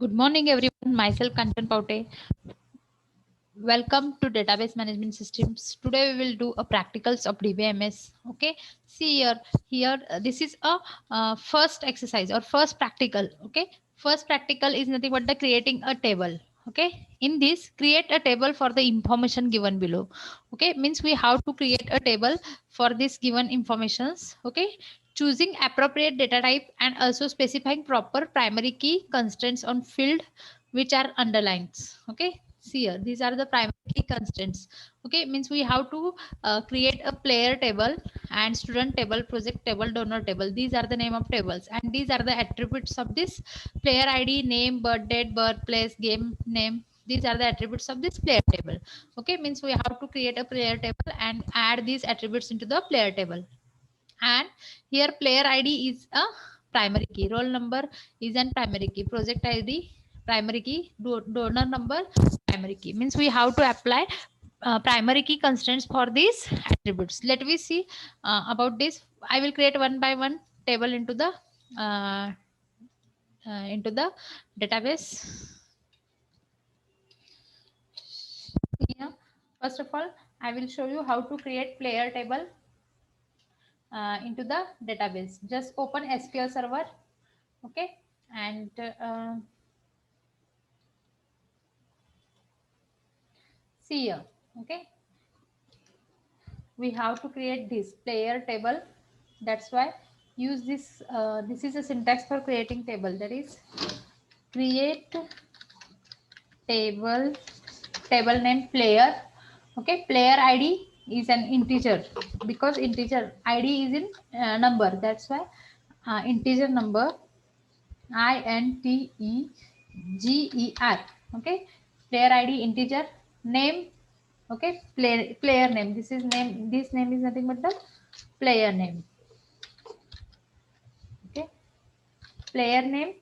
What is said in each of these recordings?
Good morning, everyone. Myself, Kanchan Paute. Welcome to Database Management Systems. Today we will do a practicals of DBMS. Okay. See here, this is a first exercise or first practical. Okay. First practical is nothing but the creating a table. Okay. In this, create a table for the information given below. Okay. Means we have to create a table for this given informations. Okay. Choosing appropriate data type and also specifying proper primary key constraints on field which are underlined. Okay, see here, these are the primary key constraints. Okay, means we have to create a player table and student table, project table, donor table. These are the name of tables and these are the attributes of this player id, name, birth date, birthplace, game name. These are the attributes of this player table. Okay, means we have to create a player table and add these attributes into the player table. And here player id is a primary key, roll number is an primary key, project id primary key, donor number primary key. Means we have to apply primary key constraints for these attributes. Let me see about this. I will create one by one table uh, into the database. Here, first of all, I will show you how to create player table into the database. Just open SQL Server. Okay, and see here. Okay, we have to create this player table. That's why use this. This is a syntax for creating table. That is create table, table name player. Okay, player id is an integer because integer id is in number. That's why integer number integer. Okay, player id integer, name. Okay, player name, this is name, this name is nothing but the player name. Okay, player name,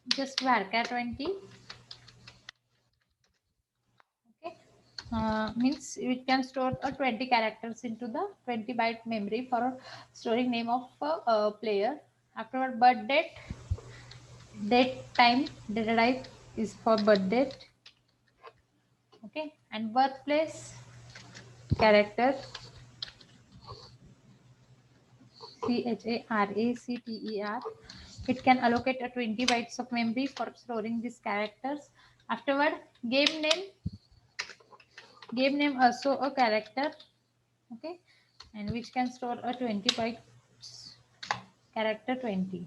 just varchar 20. Okay, means we can store 20 characters into the 20 byte memory for storing name of player. Afterward, birth date, date time, data type is for birth date. Okay, and birthplace character, CHARACTER. It can allocate a 20 bytes of memory for storing these characters. Afterward, game name. Game name also a character. Okay, and which can store a 20 bytes character 20.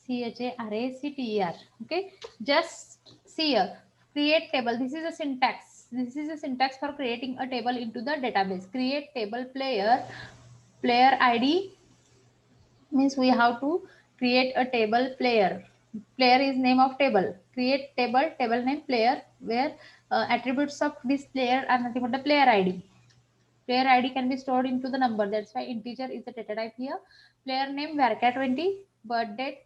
CHARACTER. Okay, just see here. Create table. This is a syntax. This is a syntax for creating a table into the database. Create table player. Player ID means we have to create a table player. Player is name of table. Create table, table name player, where attributes of this player are nothing but the player id. Player id can be stored into the number. That's why integer is the data type here. Player name varchar 20, birth date,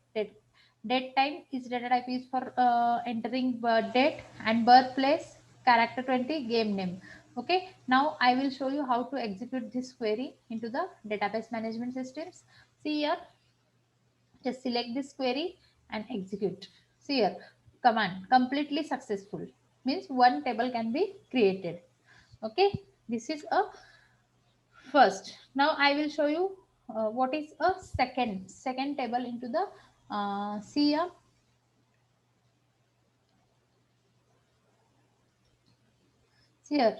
date time is data type is for entering birth date, and birthplace character 20, game name. Okay, now I will show you how to execute this query into the database management systems. See here, just select this query and execute. See here, command completely successful, means one table can be created. Okay, this is a first. Now I will show you what is a second table into the see here. See here,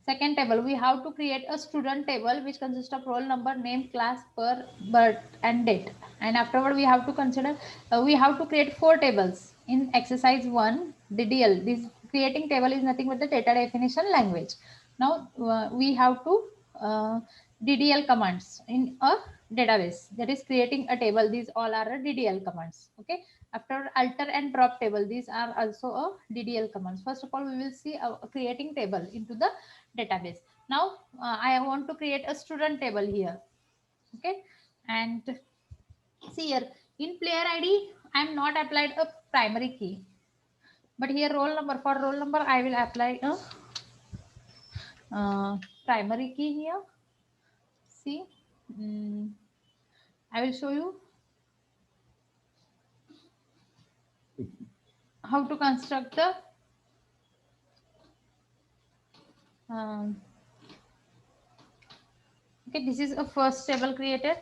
second table, we have to create a student table which consists of roll number, name, class, per, birth, and date. And afterward, we have to consider, we have to create four tables in exercise 1 DDL. This creating table is nothing but the data definition language. Now we have to DDL commands in a database, that is creating a table. These all are DDL commands. Okay, after alter and drop table, these are also a DDL commands. First of all, we will see creating table into the database. Now I want to create a student table here. Okay, and see here, in player id I am not applied a primary key, but here roll number, for roll number I will apply a primary key here. See, mm, I will show you how to construct the um, okay, this is a first table created.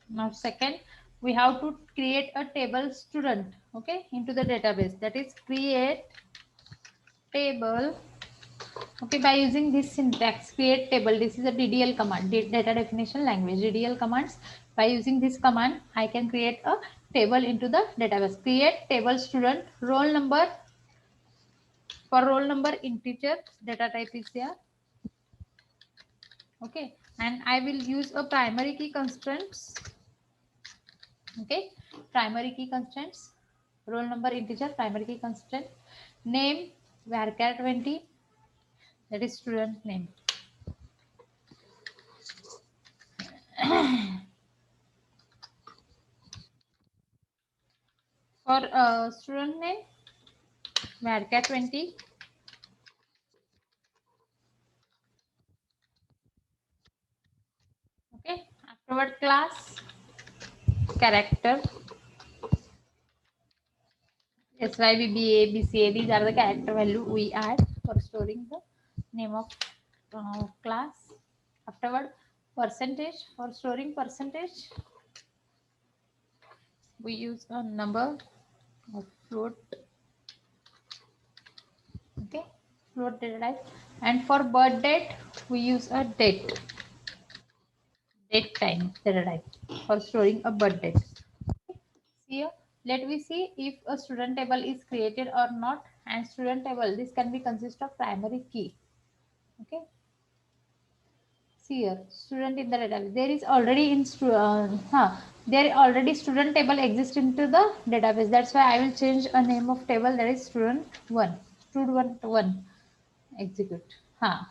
Now second, we have to create a table student, okay, into the database. That is create table, okay, by using this syntax, create table. This is a DDL command, data definition language, DDL commands. By using this command, I can create a table into the database. Create table student, roll number. For roll number integer, data type is there, okay, and I will use a primary key constraints, okay, primary key constraints, roll number integer, primary key constraint, name varchar 20, that is student name. For student name varchar 20, okay, afterward class character SYBBA, these are the character value we add for storing the name of class. Afterward, percentage, for storing percentage, we use a number of float, okay, float data type. And for birth date, we use a date time data type for storing a birth date. Here, let me see if a student table is created or not. And student table, this can be consist of primary key, okay. See here, student in the database. There is already there already student table exists into the database. That's why I will change a name of table, that is student one. Student one. Execute.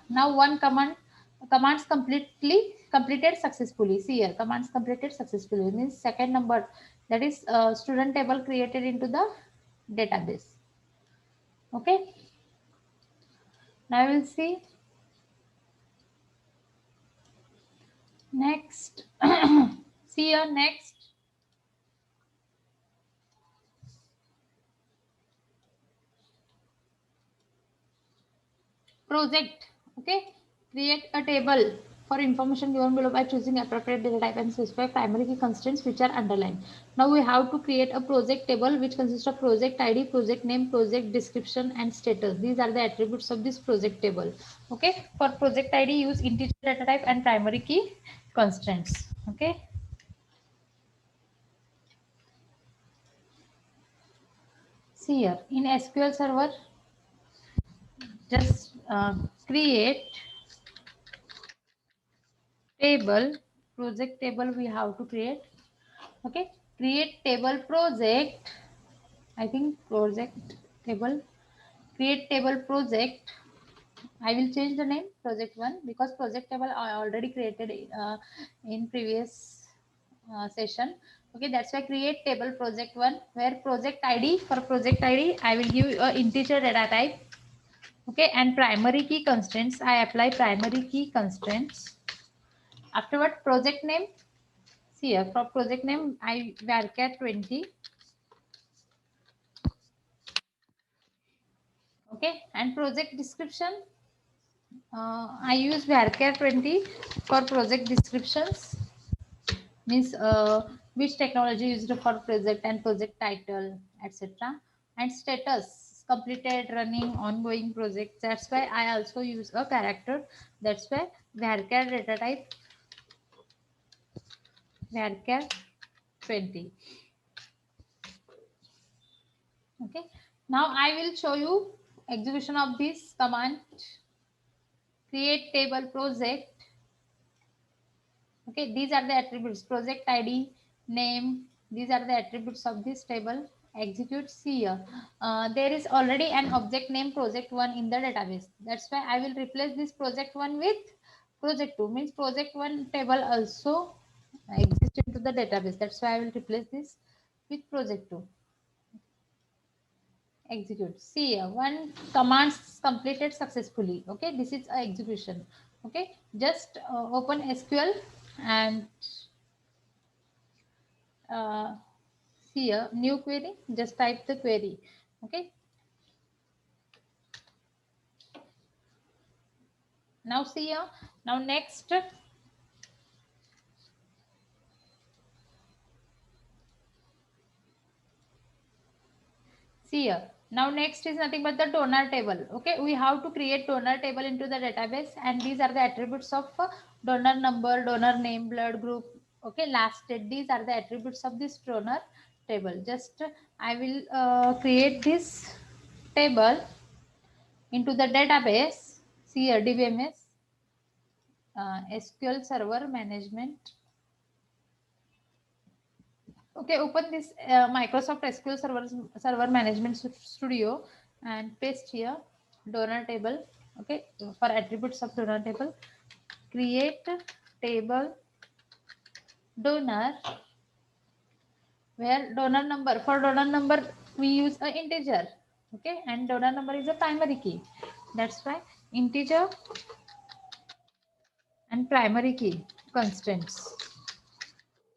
Now one commands completed successfully. See here, commands completed successfully means second number, that is student table created into the database. Okay. Now we'll see next. See here next. Project, okay, create a table for information given below by choosing appropriate data type and specify primary key constraints which are underlined. Now we have to create a project table which consists of project id, project name, project description and status. These are the attributes of this project table. Okay, for project id use integer data type and primary key constraints. Okay, see here in SQL server, just create table, project table we have to create. Okay, create table project, I think project table, create table project. I will change the name project one because project table I already created in previous session. Okay, that's why create table project one, where project id, for project id I will give a integer data type. Okay, and primary key constraints, I apply primary key constraints. Afterward, project name, see here, for project name I varchar 20. Okay, and project description, I use varchar 20 for project descriptions, means which technology used for project and project title, etc. And status, completed, running, ongoing project. That's why I also use a character. That's why varchar data type varchar 20. Okay. Now I will show you execution of this command. Create table project. Okay, these are the attributes, project id, name, these are the attributes of this table. Execute. See here, there is already an object name project one in the database. That's why I will replace this project one with project two, means project one table also exists into the database. That's why I will replace this with project two. Execute. See here, one commands completed successfully. Okay, this is a execution. Okay, just open SQL and see a new query, just type the query. Okay, now see here. Now next, see here. Now next is nothing but the donor table. Okay, we have to create donor table into the database, and these are the attributes of donor number, donor name, blood group. Okay, last date. These are the attributes of this donor table. Just I will create this table into the database. See here, DBMS, SQL Server Management. Okay, open this Microsoft SQL Server Management Studio and paste here donor table. Okay, for attributes of donor table, create table donor, where donor number, for donor number we use a integer. Okay, and donor number is a primary key. That's why integer and primary key constants.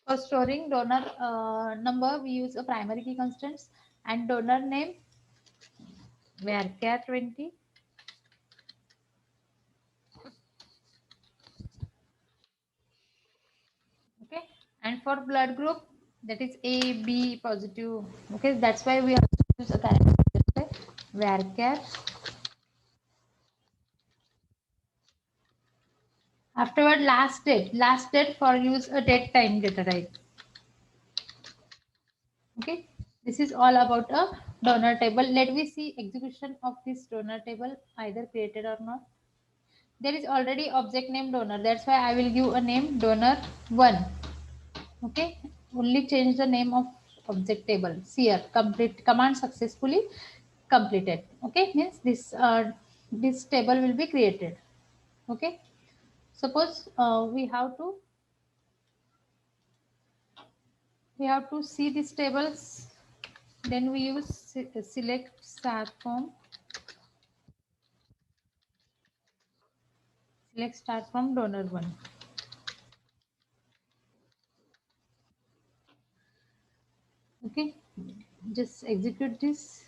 For storing donor number, we use a primary key constants, and donor name varchar 20. Okay, and for blood group, that is A, B positive. Okay, that's why we have to use a character varchar. Afterward, last date for use a date time data type. Okay, this is all about a donor table. Let me see execution of this donor table, either created or not. There is already object name donor. That's why I will give a name donor 1. Okay, only change the name of object table. See here, complete command successfully completed. Okay, means this table will be created. Okay, suppose we have to see these tables, then we use select start from, select start from donor 1. Okay, just execute this.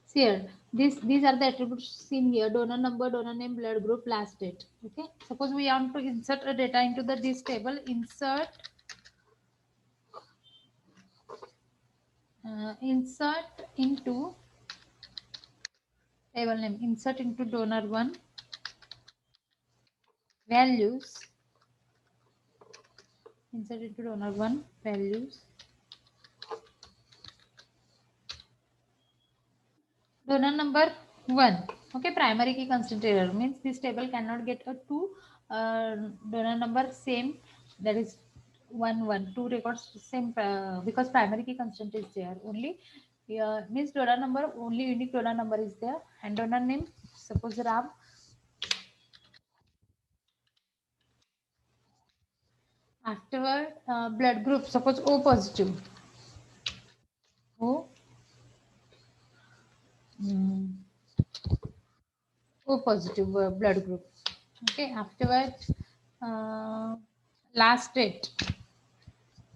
See here, these are the attributes seen here: donor number, donor name, blood group, last date. Okay, suppose we want to insert a data into this table. Insert into table name. Insert into donor 1 values. Insert into donor 1 values. Donor number 1. Okay, primary key constant error means this table cannot get a 2 donor number same, that is 2 records same because primary key constant is there only. Means donor number, only unique donor number is there, and donor name, suppose Ram. Afterward, blood group, suppose O positive. O, mm, O positive blood group. Okay, afterward, uh, last date.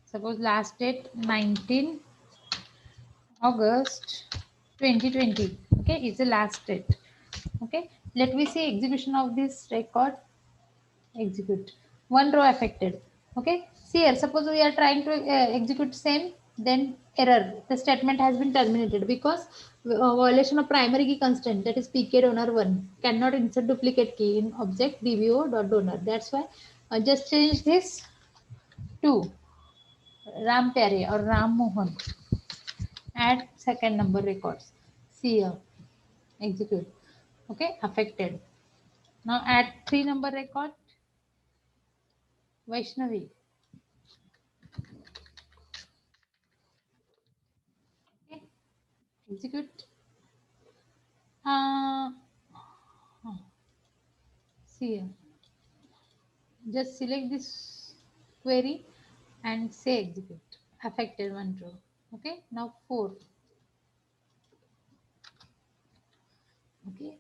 Suppose last date 19 August 2020. Okay, is the last date. Okay, let me see execution of this record. Execute. One row affected. Okay, see here, suppose we are trying to execute same, then error. The statement has been terminated because violation of primary key constant, that is pk donor 1, cannot insert duplicate key in object dbo.donor. That's why just change this to Ram Pare or Ram Mohan. Add second number records. See here, execute. Okay, affected. Now add 3 number record, Vaishnavi. Okay, execute. Uh, See here, just select this query and say execute. Affected one row. Okay, now 4. Okay,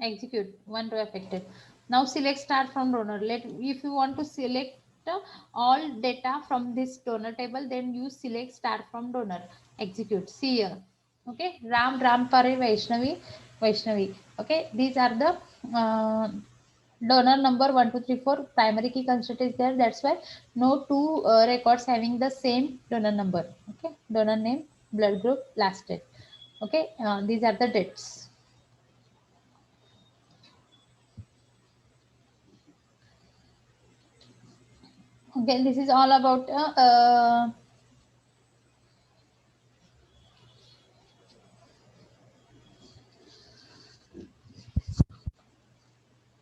execute one row affected. Now select start from donor. Let, if you want to select all data from this donor table, then use select star from donor. Execute. See here. Okay, Ram Pare Vaishnavi. Okay, these are the donor number 1, 2, 3, 4. Primary key constraint is there. That's why no two records having the same donor number. Okay, donor name, blood group, last date. Okay, these are the dates. Okay, this is all about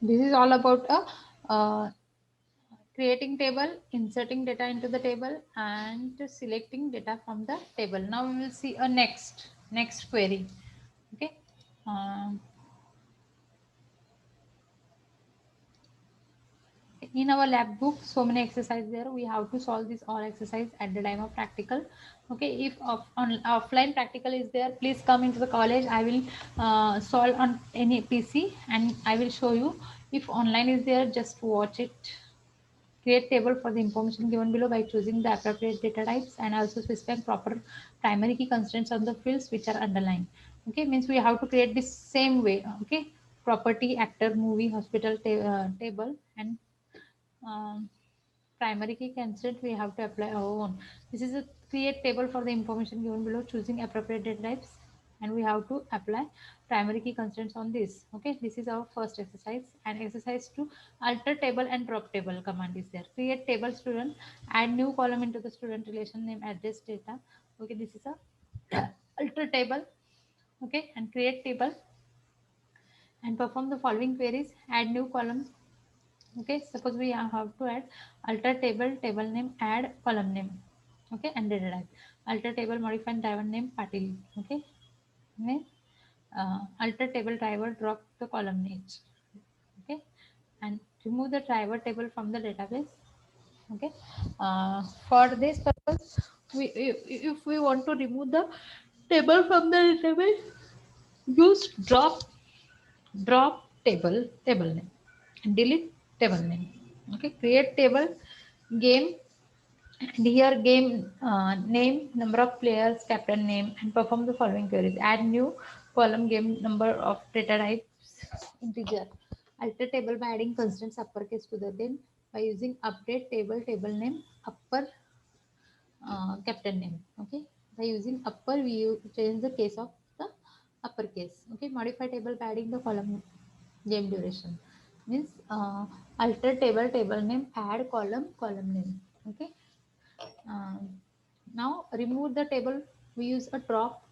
this is all about creating table, inserting data into the table, and selecting data from the table. Now we will see a next query. Okay. Um, in our lab book, so many exercises there. We have to solve this all exercise at the time of practical. Okay, if offline practical is there, please come into the college. I will solve on any PC and I will show you. If online is there, just watch it. Create table for the information given below by choosing the appropriate data types and also specifying proper primary key constraints on the fields which are underlined. Okay, means we have to create this same way. Okay, property, actor, movie, hospital table, and um, primary key constraint we have to apply our own. This is a create table for the information given below, choosing appropriate data types, and we have to apply primary key constraints on this. Okay, this is our first exercise. And exercise 2, alter table and drop table command is there. Create table student, add new column into the student relation name, address, data. Okay, this is a alter table. Okay, and create table and perform the following queries. Add new column. Okay, suppose we have to add alter table, table name, add column name. Okay, and data type. Alter table, modify driver name, Patil. Okay, name, alter table driver, drop the column name. Okay, and remove the driver table from the database. Okay, for this purpose, if we want to remove the table from the database, use drop table name, delete table name. Okay, create table, game, and here game name, number of players, captain name, and perform the following queries. Add new column, game number of data types integer. Alter table by adding constants uppercase to the name by using update table name upper captain name. Okay, by using upper we change the case of the uppercase. Okay, modify table by adding the column game duration, means alter table name, add column name. Okay, um, now remove the table, we use a drop.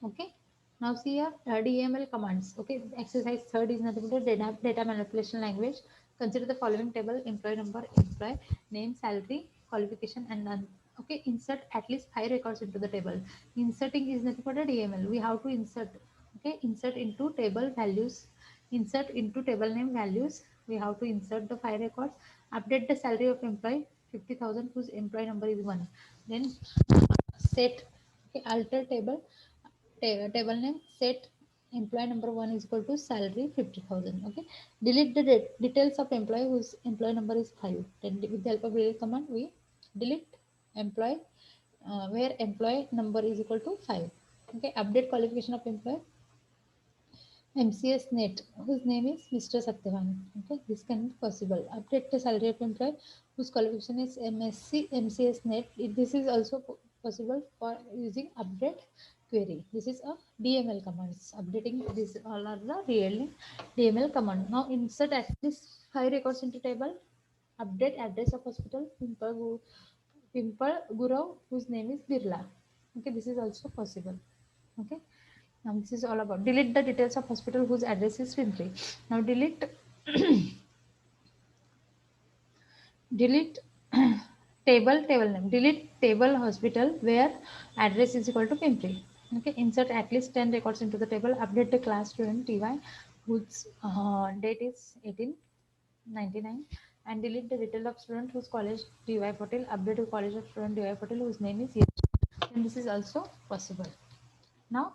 Okay, now see here DML commands. Okay, exercise third is nothing but data manipulation language. Consider the following table: employee number, employee name, salary, qualification, and none. Okay, insert at least 5 records into the table. Inserting is nothing but a DML. We have to insert. Okay, insert into table values, insert into table name values. We have to insert the 5 records. Update the salary of employee 50,000 whose employee number is 1. Then set. Okay, alter table name, set employee number 1 is equal to salary 50,000. Okay, delete the details of employee whose employee number is 5. Then with the help of delete command we delete employee where employee number is equal to 5. Okay, update qualification of employee MCS net whose name is Mr. Satyavan. Okay, this can be possible. Update the salary of employee whose qualification is MSc MCS net. This is also possible for using update query. This is a DML commands. Updating this all are the really DML command. Now insert at least 5 records into table. Update address of hospital Pimple Guru whose name is Birla. Okay, this is also possible. Okay. Now this is all about delete the details of hospital whose address is Pimpri. Now delete delete table name. Delete table hospital where address is equal to Pimpri. Okay, insert at least 10 records into the table. Update the class student TY whose date is 1899 and delete the detail of student whose college DY Patel. Update the college of student DY Patel whose name is Yash. And this is also possible. Now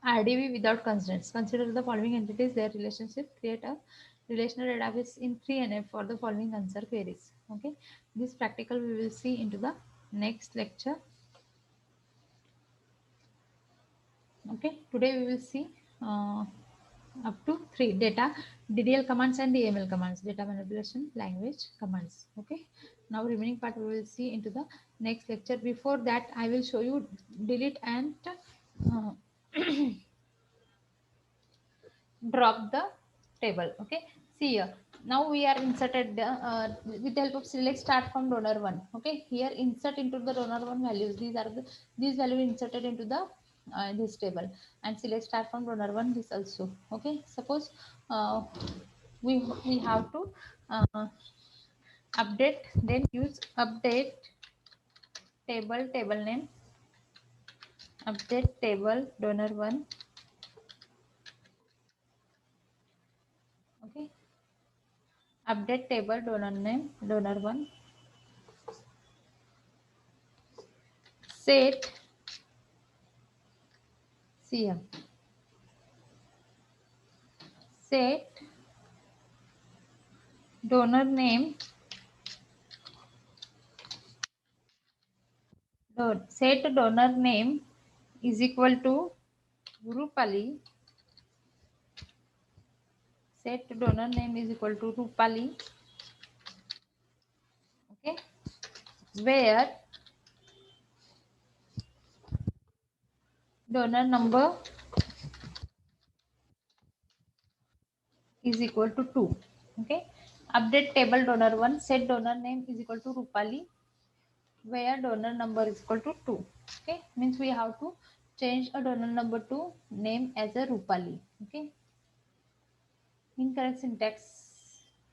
RDB without constraints. Consider the following entities, their relationship, create a relational database in 3NF for the following answer queries. Okay, this practical we will see into the next lecture. Okay, today we will see up to 3 data, DDL commands and DML commands, data manipulation language commands. Okay, now remaining part we will see into the next lecture. Before that, I will show you delete and uh, drop the table. Okay, see here, now we are inserted the, with the help of select start from donor one. Okay, here insert into the donor one values, these are the these value inserted into the this table, and select start from donor one this also. Okay, suppose we have to update, then use update table name, update table donor one. Okay, update table donor name donor one, set CM, set donor name, set donor name is equal to Rupali, set donor name is equal to Rupali. Okay, where donor number is equal to 2. Okay, update table donor 1, set donor name is equal to Rupali, where donor number is equal to 2. Okay, means we have to change a donor number to name as a Rupali. Okay, incorrect syntax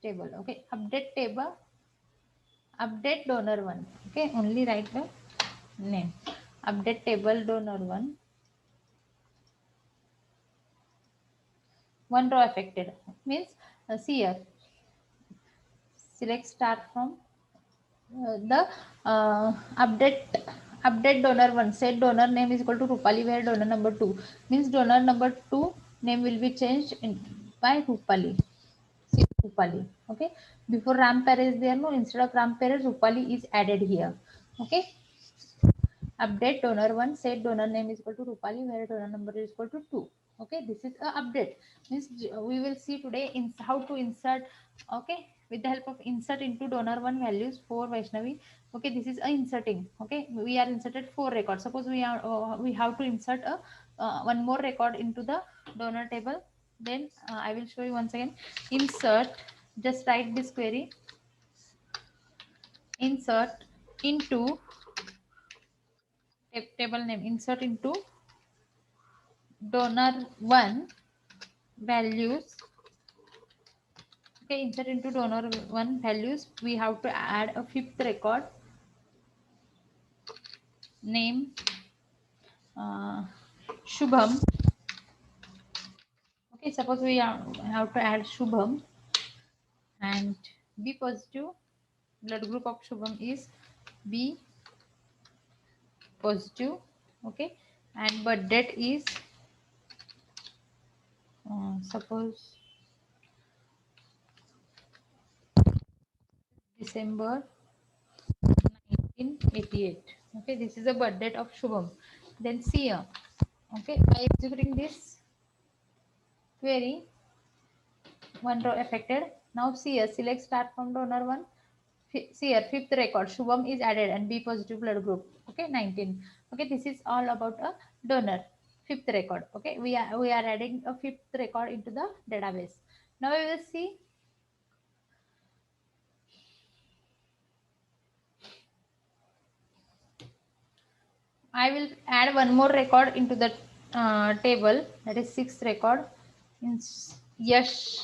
table. Okay, update table, update donor 1. Okay, only write the name, update table donor 1, one row affected means see here, select start from the update donor one, set donor name is equal to Rupali, where donor number 2 means donor number 2 name will be changed by Rupali. See, Rupali. Okay, before Ram Pere is there, no, instead of Ram Pere Rupali is added here. Okay, update donor 1, set donor name is equal to Rupali, where donor number is equal to 2. Okay, this is a update means we will see today in how to insert. Okay, with the help of insert into donor 1 values for Vaishnavi. Okay, this is a inserting. Okay, we are inserted 4 records. Suppose we have to insert a one more record into the donor table, then I will show you once again. Insert, just write this query, insert into table name, insert into donor 1 values. Okay, insert into donor 1 values, we have to add a fifth record name, Shubham. Okay, suppose we have to add Shubham, and B positive, blood group of Shubham is B positive. Okay, and birth date is suppose December 1988. Okay, this is the birth date of Shubham. Then see here. Okay, by executing this query, one row affected. Now see here, select start from donor 1. See here, fifth record Shubham is added and B positive blood group. Okay, 19. Okay, this is all about a donor. Fifth record. Okay, we are adding a fifth record into the database. Now we will see. I will add one more record into the table, that is sixth record. Yash.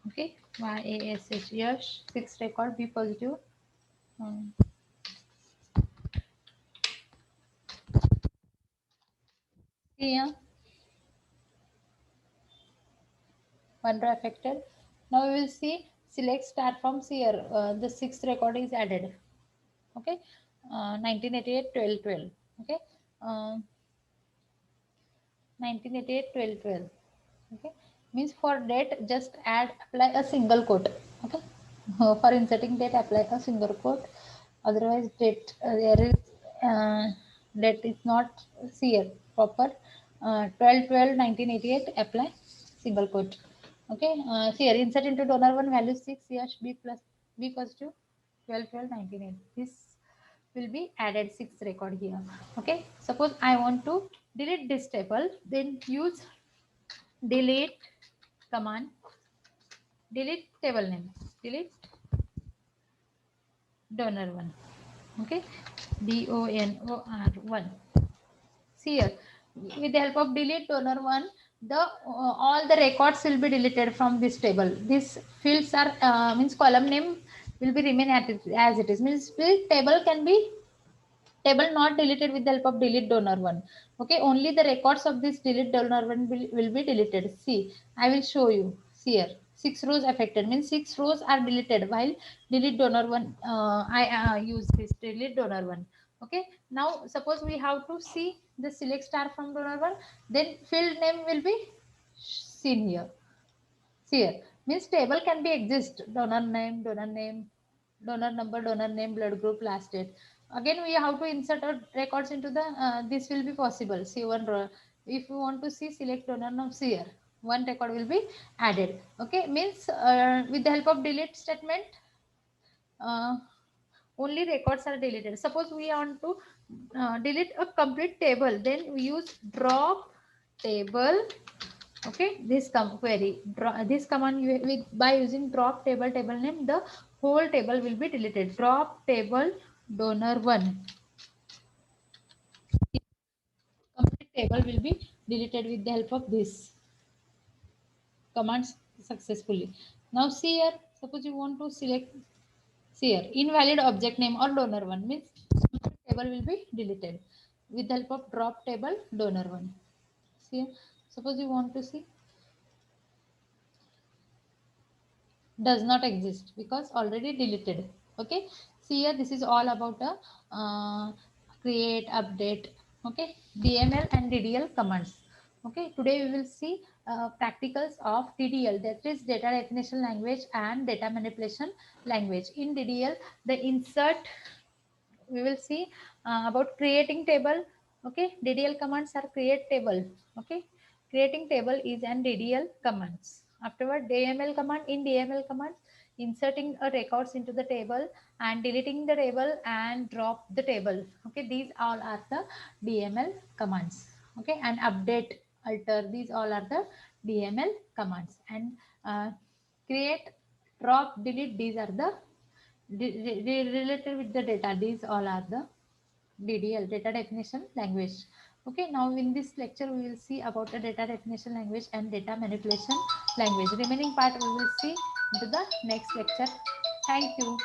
Okay, YASH, Yash, sixth record, B positive. Um, here, one row affected. Now we will see, select start from here. The sixth record is added. Okay, 1988 12 12. Okay, 1988 12 12. Okay, Means for date just apply a single quote. Okay. For inserting date apply a single quote, otherwise date there is date is not here proper. 12/12/1988 apply single quote. Okay. Here insert into donor one value 6 yes b plus b equals to 12/12/1988. This will be added 6 record here. Okay, suppose I want to delete this table, then use delete command, delete table name, delete donor one. Okay, donor1. See here, with the help of delete donor one, the all the records will be deleted from this table. These fields are means column name will be remain as it is. Means this table can be table not deleted with the help of delete donor one. Okay, only the records of this delete donor one will be deleted. See, I will show you. See here, 6 rows affected means 6 rows are deleted while delete donor one. I use this delete donor one. Okay, now suppose we have to see the select star from donor one, then field name will be seen here. See here, means table can be exist donor name, donor number, donor name, blood group, last date. Again, we have to insert our records into the. This will be possible. See one row. If you want to see select donor now, see here. One record will be added. Okay, means with the help of delete statement, uh, only records are deleted. Suppose we want to delete a complete table, then we use drop table. Okay, this query this command with by using drop table name, the whole table will be deleted. Drop table donor one, complete table will be deleted with the help of this commands successfully. Now see here, suppose you want to select, see here, invalid object name or donor one means table will be deleted with the help of drop table donor one. See here, suppose you want to see does not exist because already deleted. Okay, see here, this is all about a create, update. Okay, DML and DDL commands. Okay, today we will see practicals of DDL, that is data definition language and data manipulation language. In DDL, the insert we will see about creating table. Okay, DDL commands are create table. Okay, creating table is an DDL commands. Afterward, DML command, in DML commands, inserting a records into the table and deleting the table and drop the table. Okay, these all are the DML commands. Okay, and update, alter, these all are the DML commands. And create, drop, delete, these are the related with the data. These all are the DDL, data definition language. Okay, now in this lecture we will see about the data definition language and data manipulation language. Remaining part we will see into the next lecture. Thank you.